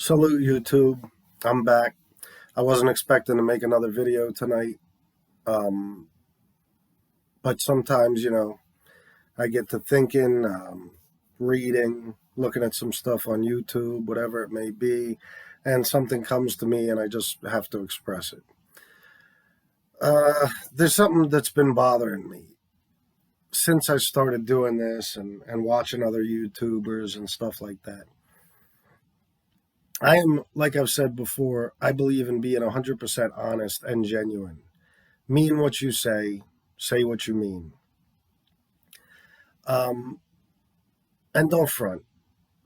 Salute YouTube. I'm back. I wasn't expecting to make another video tonight. Um, but sometimes, I get to thinking, reading, looking at some stuff on YouTube, whatever it may be, and something comes to me and I just have to express it. There's something that's been bothering me since I started doing this and watching other YouTubers and stuff like that. I am, like I've said before, I believe in being 100% honest and genuine. Mean what you say what you mean. Um, and don't front.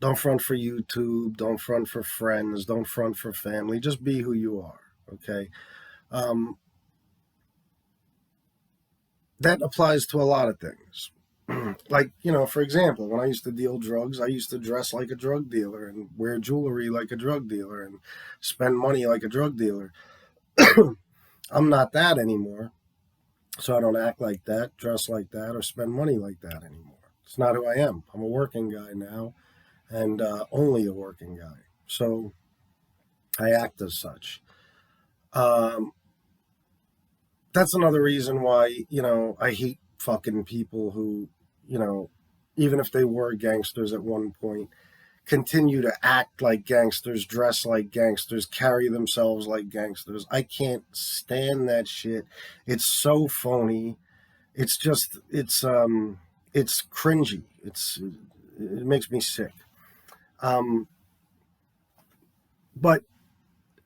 Don't front for YouTube. Don't front for friends. Don't front for family. Just be who you are, okay? Um, that applies to a lot of things. Like, for example, when I used to deal drugs, I used to dress like a drug dealer and wear jewelry like a drug dealer and spend money like a drug dealer. I'm not that anymore. So I don't act like that, dress like that, or spend money like that anymore. It's not who I am. I'm a working guy now, and only a working guy. So I act as such. Um, that's another reason why, I hate fucking people who, even if they were gangsters at one point, continue to act like gangsters, dress like gangsters, carry themselves like gangsters. I can't stand that shit. It's so phony. It's just it's cringy. It makes me sick. Um, but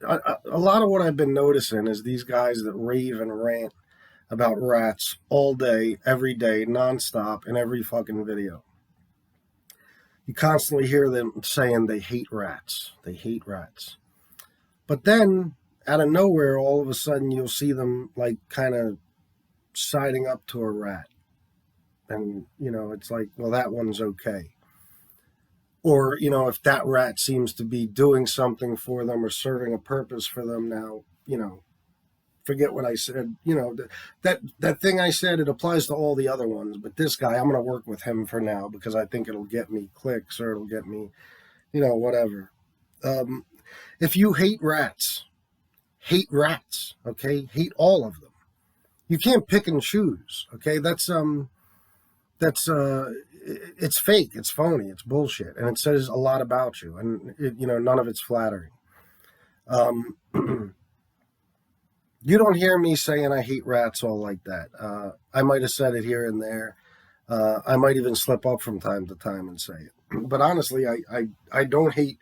a lot of what I've been noticing is these guys that rave and rant about rats all day, every day, nonstop, in every fucking video. You constantly hear them saying they hate rats. They hate rats. But then, out of nowhere, all of a sudden, you'll see them like kind of siding up to a rat. And, it's like, well, that one's okay. Or, if that rat seems to be doing something for them or serving a purpose for them now, forget what I said. That thing I said, it applies to all the other ones. But this guy, I'm going to work with him for now because I think it'll get me clicks or it'll get me, whatever. If you hate rats, okay? Hate all of them. You can't pick and choose, okay? It's fake, it's phony, it's bullshit, and it says a lot about you, and none of it's flattering. Um, you don't hear me saying I hate rats all like that. I might have said it here and there. I might even slip up from time to time and say it. But honestly, I don't hate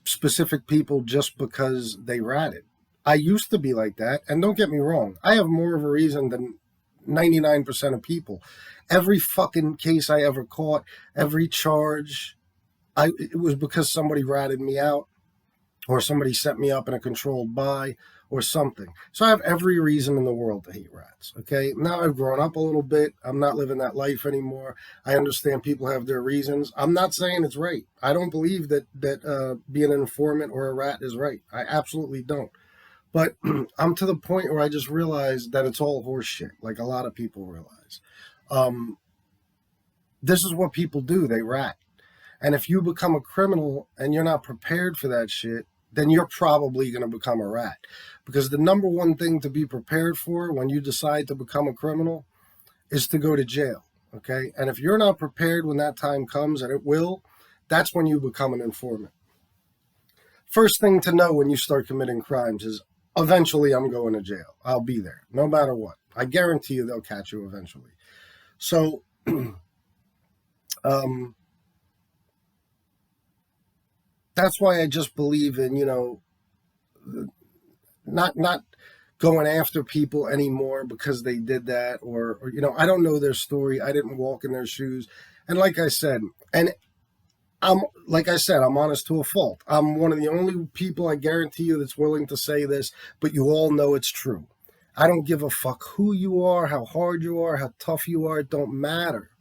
specific people just because they ratted. I used to be like that, and don't get me wrong, I have more of a reason than 99% of people. Every fucking case I ever caught, every charge, it was because somebody ratted me out or somebody set me up in a controlled buy or something. So I have every reason in the world to hate rats, okay? Now I've grown up a little bit. I'm not living that life anymore. I understand people have their reasons. I'm not saying it's right. I don't believe that being an informant or a rat is right. I absolutely don't. But I'm to the point where I just realized that it's all horseshit, like a lot of people realize. Um, this is what people do. They rat. And if you become a criminal and you're not prepared for that shit, then you're probably going to become a rat. Because the number one thing to be prepared for when you decide to become a criminal is to go to jail, okay? And if you're not prepared when that time comes, and it will, that's when you become an informant. First thing to know when you start committing crimes is eventually I'm going to jail. I'll be there, no matter what. I guarantee you they'll catch you eventually. So, that's why I just believe in, not going after people anymore because they did that or I don't know their story. I didn't walk in their shoes. And like I said, I'm honest to a fault. I'm one of the only people, I guarantee you, that's willing to say this, but you all know it's true. I don't give a fuck who you are, how hard you are, how tough you are. It don't matter.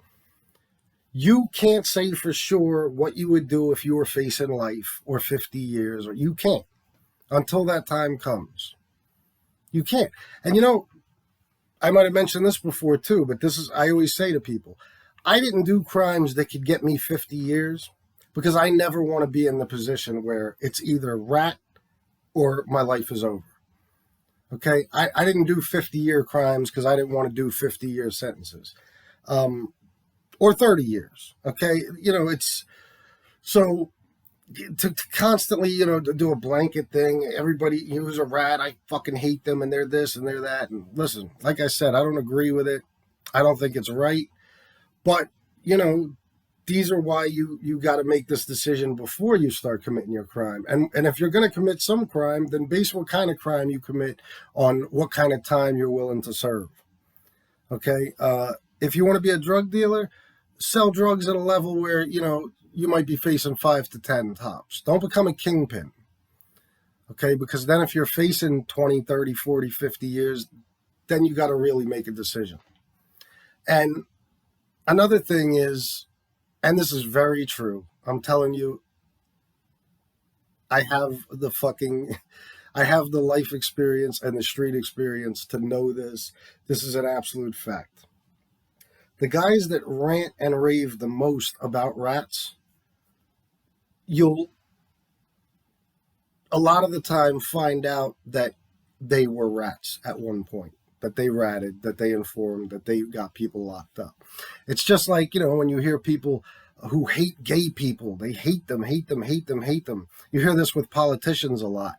You can't say for sure what you would do if you were facing life or 50 years, or you can't until that time comes. You can't. And I might have mentioned this before too, but I always say to people, I didn't do crimes that could get me 50 years, because I never want to be in the position where it's either rat or my life is over. Okay, I didn't do 50-year crimes because I didn't want to do 50-year sentences, or 30 years. Okay, it's so to constantly, to do a blanket thing. Everybody who's a rat, I fucking hate them, and they're this and they're that. And listen, like I said, I don't agree with it. I don't think it's right, but these are why you got to make this decision before you start committing your crime. And if you're going to commit some crime, then base what kind of crime you commit on what kind of time you're willing to serve. Okay, if you want to be a drug dealer, sell drugs at a level where you might be facing 5 to 10 tops. Don't become a kingpin. Okay, because then if you're facing 20, 30, 40, 50 years, then you got to really make a decision. And another thing is, and this is very true, I'm telling you, I have the life experience and the street experience to know this. This is an absolute fact. The guys that rant and rave the most about rats, you'll a lot of the time find out that they were rats at one point, that they ratted, that they informed, that they got people locked up. It's just like, when you hear people who hate gay people, they hate them, hate them, hate them, hate them. You hear this with politicians a lot.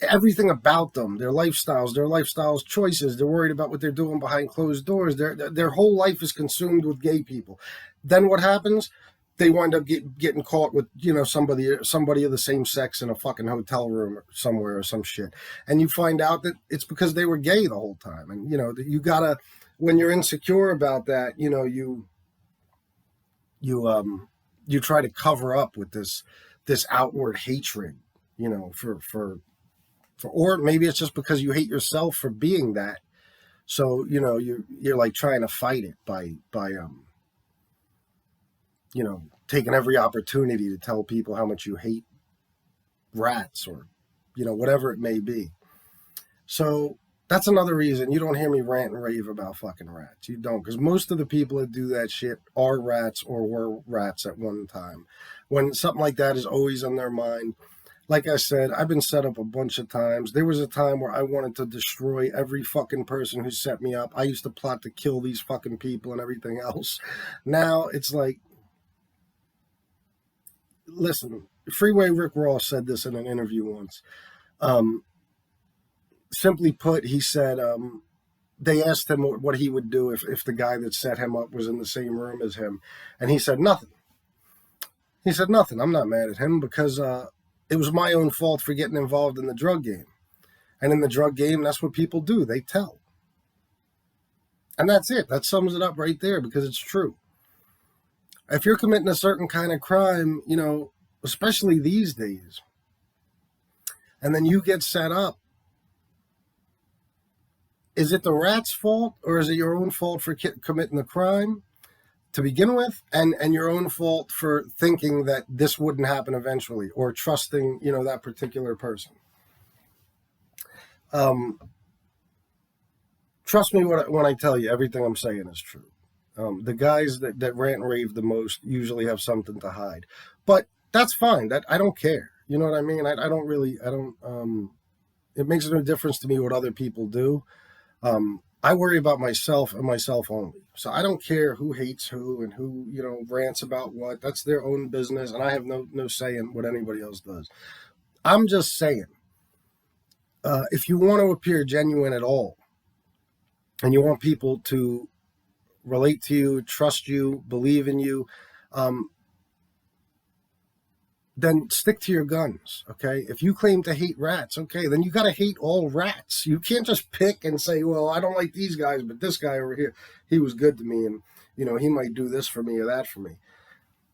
Everything about them, their lifestyles, choices, they're worried about what they're doing behind closed doors. Their whole life is consumed with gay people. Then what happens? They wind up getting caught with, somebody of the same sex in a fucking hotel room somewhere or some shit. And you find out that it's because they were gay the whole time. And, you gotta, when you're insecure about that, you try to cover up with this outward hatred, for or maybe it's just because you hate yourself for being that. So, you're like trying to fight it by taking every opportunity to tell people how much you hate rats or, whatever it may be. So that's another reason you don't hear me rant and rave about fucking rats. You don't, because most of the people that do that shit are rats or were rats at one time. When something like that is always on their mind. Like I said, I've been set up a bunch of times. There was a time where I wanted to destroy every fucking person who set me up. I used to plot to kill these fucking people and everything else. Now it's like, listen, Freeway Rick Ross said this in an interview once. Simply put, he said, they asked him what he would do if the guy that set him up was in the same room as him. And he said, nothing. He said, nothing. I'm not mad at him because it was my own fault for getting involved in the drug game. And in the drug game, that's what people do. They tell. And that's it. That sums it up right there because it's true. If you're committing a certain kind of crime, especially these days, and then you get set up, is it the rat's fault or is it your own fault for committing the crime to begin with, and your own fault for thinking that this wouldn't happen eventually or trusting, that particular person? Trust me when I tell you everything I'm saying is true. The guys that rant and rave the most usually have something to hide, but that's fine. That I don't care. You know what I mean? I don't. It makes no difference to me what other people do. I worry about myself and myself only. So I don't care who hates who and who, rants about what. That's their own business, and I have no say in what anybody else does. I'm just saying, if you want to appear genuine at all, and you want people to relate to you, trust you, believe in you, then stick to your guns, okay? If you claim to hate rats, okay, then you got to hate all rats. You can't just pick and say, well, I don't like these guys, but this guy over here, he was good to me, and, he might do this for me or that for me.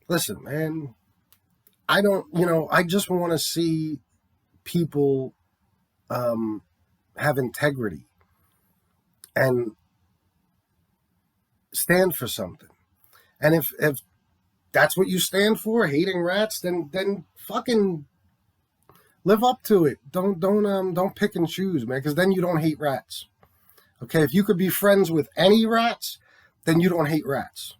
Listen, man, I just want to see people have integrity and stand for something. And if that's what you stand for, hating rats, then fucking live up to it. Don't pick and choose, man, because then you don't hate rats. Okay, if you could be friends with any rats, then you don't hate rats.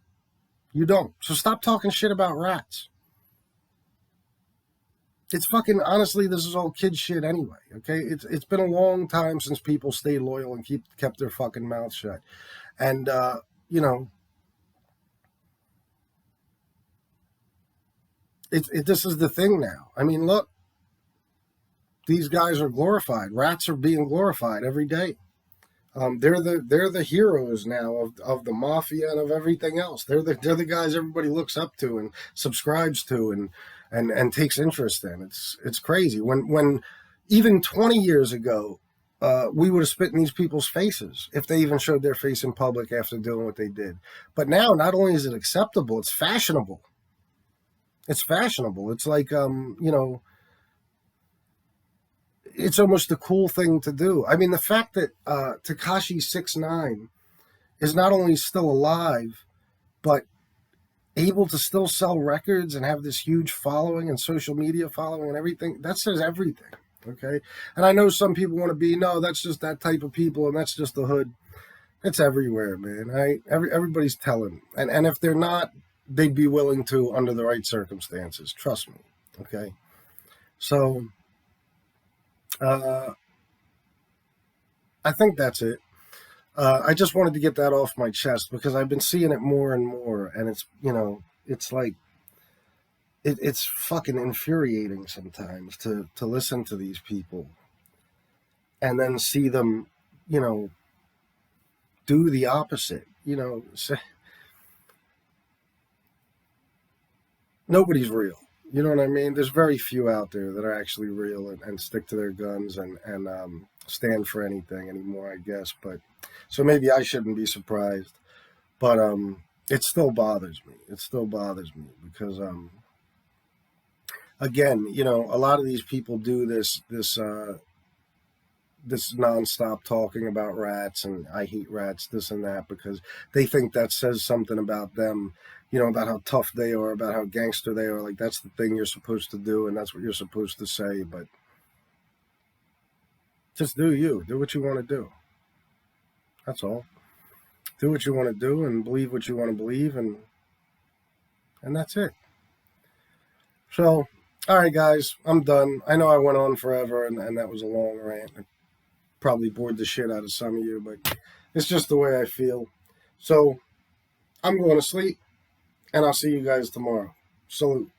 You don't. So stop talking shit about rats. It's fucking honestly, this is all kid shit anyway. Okay, it's been a long time since people stayed loyal and kept their fucking mouths shut. And you know, this is the thing now. I mean, look, these guys are glorified. Rats are being glorified every day. They're the heroes now of the mafia and of everything else. They're the guys everybody looks up to and subscribes to and takes interest in. It's crazy. When even 20 years ago, we would have spit in these people's faces if they even showed their face in public after doing what they did. But now, not only is it acceptable, it's fashionable. It's fashionable. It's like it's almost a cool thing to do. I mean, the fact that Tekashi 6ix9ine is not only still alive, but able to still sell records and have this huge following and social media following and everything, that says everything. Okay. And I know some people want to be, no, that's just that type of people and that's just the hood. It's everywhere, man. Everybody's telling. And if they're not, they'd be willing to under the right circumstances. Trust me. Okay. So I think that's it. I just wanted to get that off my chest because I've been seeing it more and more, and it's like it's fucking infuriating sometimes to listen to these people and then see them, do the opposite. Say, nobody's real. You know what I mean? There's very few out there that are actually real and stick to their guns and stand for anything anymore, I guess. But so maybe I shouldn't be surprised. But it still bothers me. It still bothers me because again, a lot of these people do this nonstop talking about rats and I hate rats, this and that, because they think that says something about them, about how tough they are, about how gangster they are. Like that's the thing you're supposed to do, and that's what you're supposed to say. But just do you. Do what you want to do. That's all. Do what you want to do and believe what you want to believe, and that's it. So, all right, guys, I'm done. I know I went on forever, and that was a long rant. It probably bored the shit out of some of you, but it's just the way I feel. So, I'm going to sleep, and I'll see you guys tomorrow. Salute.